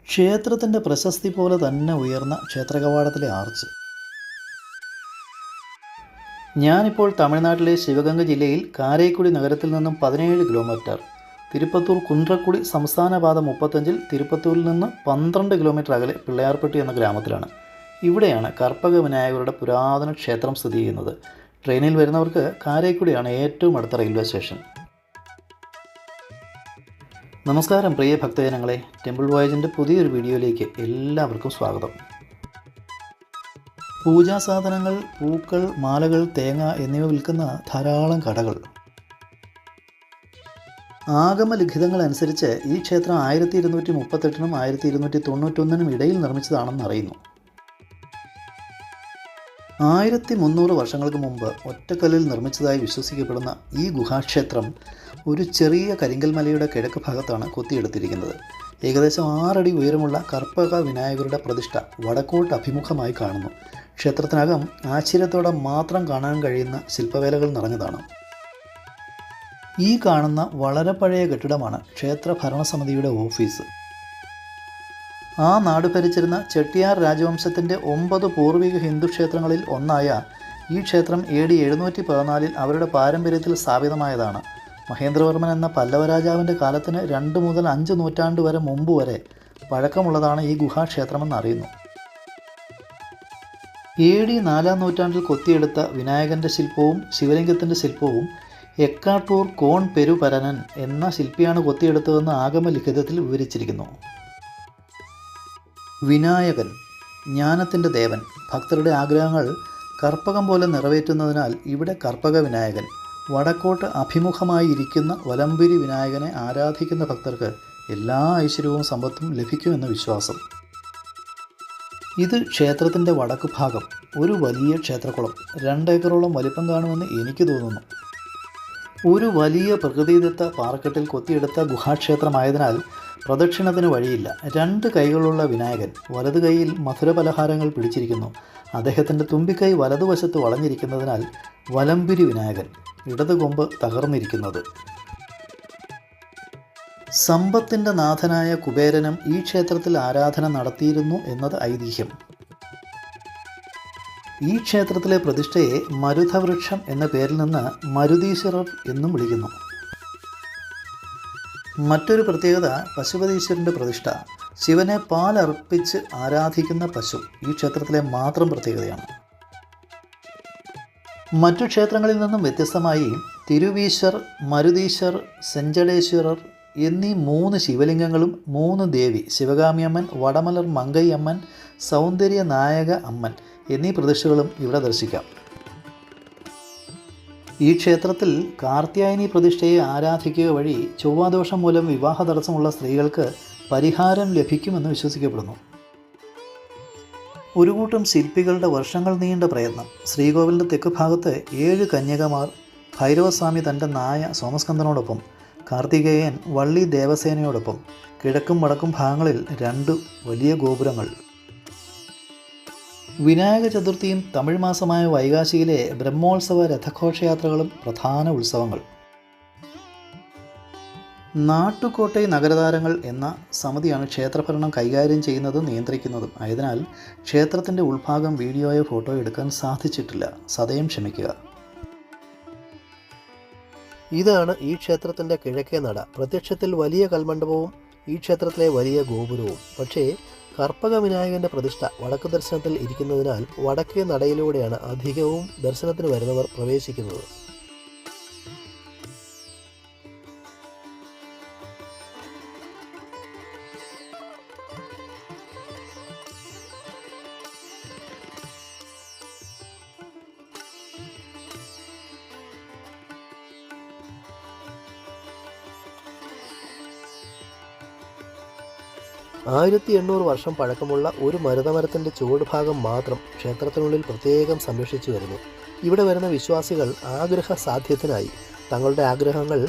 ക്ഷേത്രത്തിൻ്റെ പ്രശസ്തി പോലെ തന്നെ ഉയർന്ന ക്ഷേത്രകവാടത്തിലെ ആർച്ച്. ഞാനിപ്പോൾ തമിഴ്നാട്ടിലെ ശിവഗംഗ ജില്ലയിൽ കാരൈക്കുടി നഗരത്തിൽ നിന്നും 17 കിലോമീറ്റർ, തിരുപ്പത്തൂർ കുന്ത്രക്കുടി സംസ്ഥാന പാത 35-ൽ തിരുപ്പത്തൂരിൽ നിന്ന് 12 കിലോമീറ്റർ അകലെ പിള്ളയാർപ്പെട്ടി എന്ന ഗ്രാമത്തിലാണ്. ഇവിടെയാണ് കർപ്പക വിനായകരുടെ പുരാതന ക്ഷേത്രം സ്ഥിതി ചെയ്യുന്നത്. ട്രെയിനിൽ വരുന്നവർക്ക് കാരൈക്കുടിയാണ് ഏറ്റവും അടുത്ത റെയിൽവേ സ്റ്റേഷൻ. നമസ്കാരം പ്രിയ ഭക്തജനങ്ങളെ, ടെമ്പിൾ വോയേജിൻ്റെ പുതിയൊരു വീഡിയോയിലേക്ക് എല്ലാവർക്കും സ്വാഗതം. പൂജാസാധനങ്ങൾ, പൂക്കൾ, മാലകൾ, തേങ്ങ എന്നിവ വിൽക്കുന്ന ധാരാളം കടകൾ. ആഗമലിഖിതങ്ങൾ അനുസരിച്ച് ഈ ക്ഷേത്രം 1238-നും 1291-നും ഇടയിൽ നിർമ്മിച്ചതാണെന്ന് അറിയുന്നു. 1300 വർഷങ്ങൾക്ക് മുമ്പ് ഒറ്റക്കല്ലിൽ നിർമ്മിച്ചതായി വിശ്വസിക്കപ്പെടുന്ന ഈ ഗുഹാക്ഷേത്രം ഒരു ചെറിയ കരിങ്കൽ മലയുടെ കിഴക്ക് ഭാഗത്താണ് കൊത്തിയെടുത്തിരിക്കുന്നത്. ഏകദേശം 6 അടി ഉയരമുള്ള കർപ്പക വിനായകരുടെ പ്രതിഷ്ഠ വടക്കോട്ട് അഭിമുഖമായി കാണുന്നു. ക്ഷേത്രത്തിനകം ആശ്ചര്യത്തോടെ മാത്രം കാണാൻ കഴിയുന്ന ശില്പവേലകൾ നിറഞ്ഞതാണ്. ഈ കാണുന്ന വളരെ പഴയ കെട്ടിടമാണ് ക്ഷേത്ര ഭരണസമിതിയുടെ ഓഫീസ്. ആ നാട് ഭരിച്ചിരുന്ന ചെട്ടിയാർ രാജവംശത്തിൻ്റെ 9 പൂർവിക ഹിന്ദു ക്ഷേത്രങ്ങളിൽ ഒന്നായ ഈ ക്ഷേത്രം AD 714 അവരുടെ പാരമ്പര്യത്തിൽ സ്ഥാപിതമായതാണ്. മഹേന്ദ്രവർമ്മൻ എന്ന പല്ലവ രാജാവിൻ്റെ കാലത്തിന് 2 മുതൽ 5 നൂറ്റാണ്ട് വരെ മുമ്പ് വരെ പഴക്കമുള്ളതാണ് ഈ ഗുഹാക്ഷേത്രമെന്നറിയുന്നു. AD 4-ാം നൂറ്റാണ്ടിൽ കൊത്തിയെടുത്ത വിനായകൻ്റെ ശില്പവും ശിവലിംഗത്തിൻ്റെ ശില്പവും എക്കാട്ടൂർ കോൺ പെരുപരനൻ എന്ന ശില്പിയാണ് കൊത്തിയെടുത്തതെന്ന് ആഗമലിഖിതത്തിൽ വിവരിച്ചിരിക്കുന്നു. വിനായകൻ, ജ്ഞാനത്തിൻ്റെ ദേവൻ, ഭക്തരുടെ ആഗ്രഹങ്ങൾ കർപ്പകം പോലെ നിറവേറ്റുന്നതിനാൽ ഇവിടെ കർപ്പക വിനായകൻ. വടക്കോട്ട് അഭിമുഖമായി ഇരിക്കുന്ന വലംപിരി വിനായകനെ ആരാധിക്കുന്ന ഭക്തർക്ക് എല്ലാ ഐശ്വര്യവും സമ്പത്തും ലഭിക്കുമെന്ന് വിശ്വാസം. ഇത് ക്ഷേത്രത്തിൻ്റെ വടക്ക് ഭാഗം. ഒരു വലിയ ക്ഷേത്രക്കുളം 2 ഏക്കറോളം വലിപ്പം കാണുമെന്ന് എനിക്ക് തോന്നുന്നു. ഒരു വലിയ പ്രകൃതിദത്ത പാറക്കെട്ടിൽ കൊത്തിയെടുത്ത ഗുഹാക്ഷേത്രമായതിനാൽ പ്രദക്ഷിണത്തിന് വഴിയില്ല. 2 കൈകളുള്ള വിനായകൻ വലതു കൈയിൽ മധുരപലഹാരങ്ങൾ പിടിച്ചിരിക്കുന്നു. അദ്ദേഹത്തിൻ്റെ തുമ്പിക്കൈ വലതുവശത്ത് വളഞ്ഞിരിക്കുന്നതിനാൽ വലംപിരി വിനായകൻ, ഇടത് കൊമ്പ് തകർന്നിരിക്കുന്നത്. സമ്പത്തിൻ്റെ നാഥനായ കുബേരനും ഈ ക്ഷേത്രത്തിൽ ആരാധന നടത്തിയിരുന്നു എന്നത് ഐതിഹ്യം. ഈ ക്ഷേത്രത്തിലെ പ്രതിഷ്ഠയെ മരുതവൃക്ഷം എന്ന പേരിൽ നിന്ന് മരുതീശ്വരർ എന്നും വിളിക്കുന്നു. മറ്റൊരു പ്രത്യേകത പശുപതീശ്വരൻ്റെ പ്രതിഷ്ഠ. ശിവനെ പാലർപ്പിച്ച് ആരാധിക്കുന്ന പശു ഈ ക്ഷേത്രത്തിലെ മാത്രം പ്രത്യേകതയാണ്. മറ്റു ക്ഷേത്രങ്ങളിൽ നിന്നും വ്യത്യസ്തമായി തിരുവീശ്വർ, മരുതീശ്വർ, സെഞ്ചടേശ്വരർ എന്നീ 3 ശിവലിംഗങ്ങളും 3 ദേവി, ശിവകാമിയമ്മൻ, വടമലർ മങ്കൈയമ്മൻ, സൗന്ദര്യ നായക അമ്മൻ എന്നീ പ്രതിഷ്ഠകളും ഇവിടെ ദർശിക്കാം. ഈ ക്ഷേത്രത്തിൽ കാർത്യായനി പ്രതിഷ്ഠയെ ആരാധിക്കുക വഴി ചൊവ്വാദോഷം മൂലം വിവാഹ തടസ്സമുള്ള സ്ത്രീകൾക്ക് പരിഹാരം ലഭിക്കുമെന്ന് വിശ്വസിക്കപ്പെടുന്നു. ഒരു കൂട്ടം ശില്പികളുടെ വർഷങ്ങൾ നീണ്ട പ്രയത്നം. ശ്രീകോവിലിൻ്റെ തെക്ക് ഭാഗത്ത് 7 കന്യകമാർ, ഭൈരവസ്വാമി തൻ്റെ നായ സോമസ്കന്ദനോടൊപ്പം, കാർത്തികേയൻ വള്ളി ദേവസേനയോടൊപ്പം, കിഴക്കും വടക്കും ഭാഗങ്ങളിൽ 2 വലിയ ഗോപുരങ്ങൾ. വിനായക ചതുർത്ഥിയും തമിഴ് മാസമായ വൈകാശിയിലെ ബ്രഹ്മോത്സവ രഥഘോഷയാത്രകളും പ്രധാന ഉത്സവങ്ങൾ. നാട്ടുകോട്ടൈ നഗരതാരങ്ങൾ എന്ന സമിതിയാണ് ക്ഷേത്രഭരണം കൈകാര്യം ചെയ്യുന്നതും നിയന്ത്രിക്കുന്നതും. ആയതിനാൽ ക്ഷേത്രത്തിൻ്റെ ഉൾഭാഗം വീഡിയോയോ ഫോട്ടോയോ എടുക്കാൻ സാധിച്ചിട്ടില്ല. സദയം ക്ഷമിക്കുക. ഇതാണ് ഈ ക്ഷേത്രത്തിൻ്റെ കിഴക്കേ നട. പ്രത്യക്ഷത്തിൽ വലിയ കൽമണ്ഡപവും ഈ ക്ഷേത്രത്തിലെ വലിയ ഗോപുരവും. പക്ഷേ കർപ്പക വിനായകൻ്റെ പ്രതിഷ്ഠ വടക്ക് ദർശനത്തിൽ ഇരിക്കുന്നതിനാൽ വടക്കേ നടയിലൂടെയാണ് അധികവും ദർശനത്തിന് വരുന്നവർ പ്രവേശിക്കുന്നത്. ആയിരത്തി 800 വർഷം പഴക്കമുള്ള ഒരു മരുതമരത്തിൻ്റെ ചുവട് ഭാഗം മാത്രം ക്ഷേത്രത്തിനുള്ളിൽ പ്രത്യേകം സംരക്ഷിച്ചു വരുന്നു. ഇവിടെ വരുന്ന വിശ്വാസികൾ ആഗ്രഹ സാധ്യത്തിനായി തങ്ങളുടെ ആഗ്രഹങ്ങൾ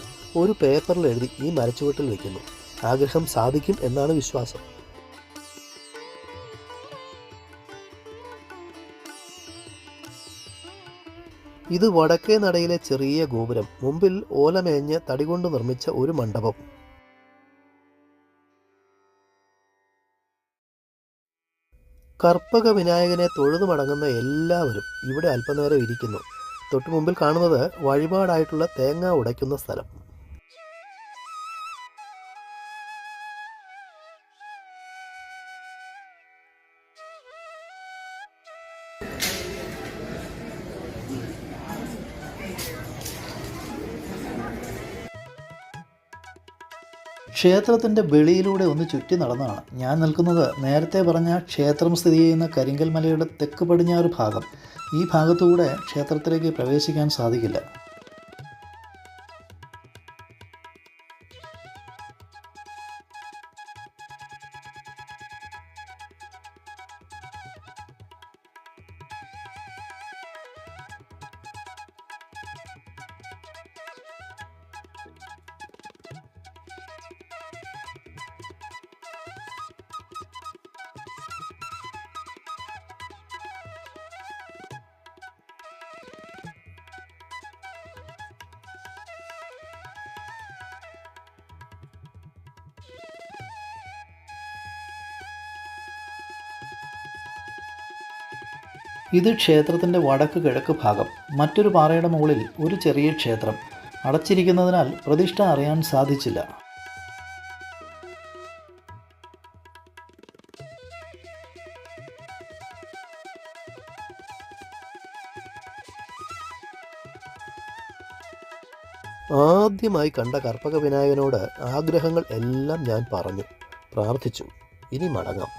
ഒരു പേപ്പറിൽ എഴുതി ഈ മരച്ചുവട്ടിൽ വയ്ക്കുന്നു. ആഗ്രഹം സാധിക്കും എന്നാണ് വിശ്വാസം. ഇത് വടക്കേ നടയിലെ ചെറിയ ഗോപുരം. മുമ്പിൽ ഓലമേഞ്ഞ് തടികൊണ്ട് നിർമ്മിച്ച ഒരു മണ്ഡപം. കർപ്പക വിനായകനെ തൊഴുതു മടങ്ങുന്ന എല്ലാവരും ഇവിടെ അല്പനേരം ഇരിക്കുന്നു. തൊട്ടു മുമ്പിൽ കാണുന്നത് വഴിപാടായിട്ടുള്ള തേങ്ങ ഉടയ്ക്കുന്ന സ്ഥലം. ക്ഷേത്രത്തിൻ്റെ വെളിയിലൂടെ ഒന്ന് ചുറ്റി നടന്നതാണ്. ഞാൻ നിൽക്കുന്നത് നേരത്തെ പറഞ്ഞ ക്ഷേത്രം സ്ഥിതി ചെയ്യുന്ന കരിങ്കൽ മലയുടെ തെക്ക് പടിഞ്ഞാറ് ഭാഗം. ഈ ഭാഗത്തുകൂടെ ക്ഷേത്രത്തിലേക്ക് പ്രവേശിക്കാൻ സാധിക്കില്ല. ഇത് ക്ഷേത്രത്തിൻ്റെ വടക്ക് കിഴക്ക് ഭാഗം. മറ്റൊരു പാറയുടെ മുകളിൽ ഒരു ചെറിയ ക്ഷേത്രം. അടച്ചിരിക്കുന്നതിനാൽ പ്രതിഷ്ഠ അറിയാൻ സാധിച്ചില്ല. ആദ്യമായി കണ്ട കർപ്പക വിനായകനോട് ആഗ്രഹങ്ങൾ എല്ലാം ഞാൻ പറഞ്ഞു, പ്രാർത്ഥിച്ചു. ഇനി മടങ്ങാം.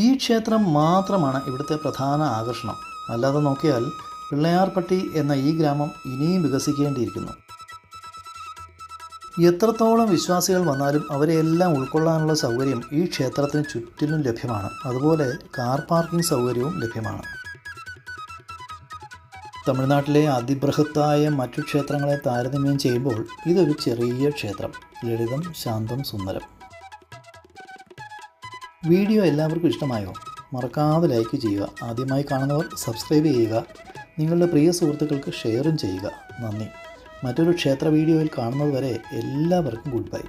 ഈ ക്ഷേത്രം മാത്രമാണ് ഇവിടുത്തെ പ്രധാന ആകർഷണം. അല്ലാതെ നോക്കിയാൽ പിള്ളയാർപട്ടി എന്ന ഈ ഗ്രാമം ഇനിയും വികസിക്കേണ്ടിയിരിക്കുന്നു. എത്രത്തോളം വിശ്വാസികൾ വന്നാലും അവരെയെല്ലാം ഉൾക്കൊള്ളാനുള്ള സൗകര്യം ഈ ക്ഷേത്രത്തിന് ചുറ്റിലും ലഭ്യമാണ്. അതുപോലെ കാർ പാർക്കിംഗ് സൗകര്യവും ലഭ്യമാണ്. തമിഴ്നാട്ടിലെ അതിബൃഹത്തായ മറ്റു ക്ഷേത്രങ്ങളെ താരതമ്യം ചെയ്യുമ്പോൾ ഇതൊരു ചെറിയ ക്ഷേത്രം. ലളിതം, ശാന്തം, സുന്ദരം. വീഡിയോ എല്ലാവർക്കും ഇഷ്ടമായോ? മറക്കാതെ ലൈക്ക് ചെയ്യുക. ആദ്യമായി കാണുന്നവർ സബ്സ്ക്രൈബ് ചെയ്യുക. നിങ്ങളുടെ പ്രിയ സുഹൃത്തുക്കൾക്ക് ഷെയറും ചെയ്യുക. നന്ദി. മറ്റൊരു ക്ഷേത്ര വീഡിയോയിൽ കാണുന്നത് വരെ എല്ലാവർക്കും ഗുഡ് ബൈ.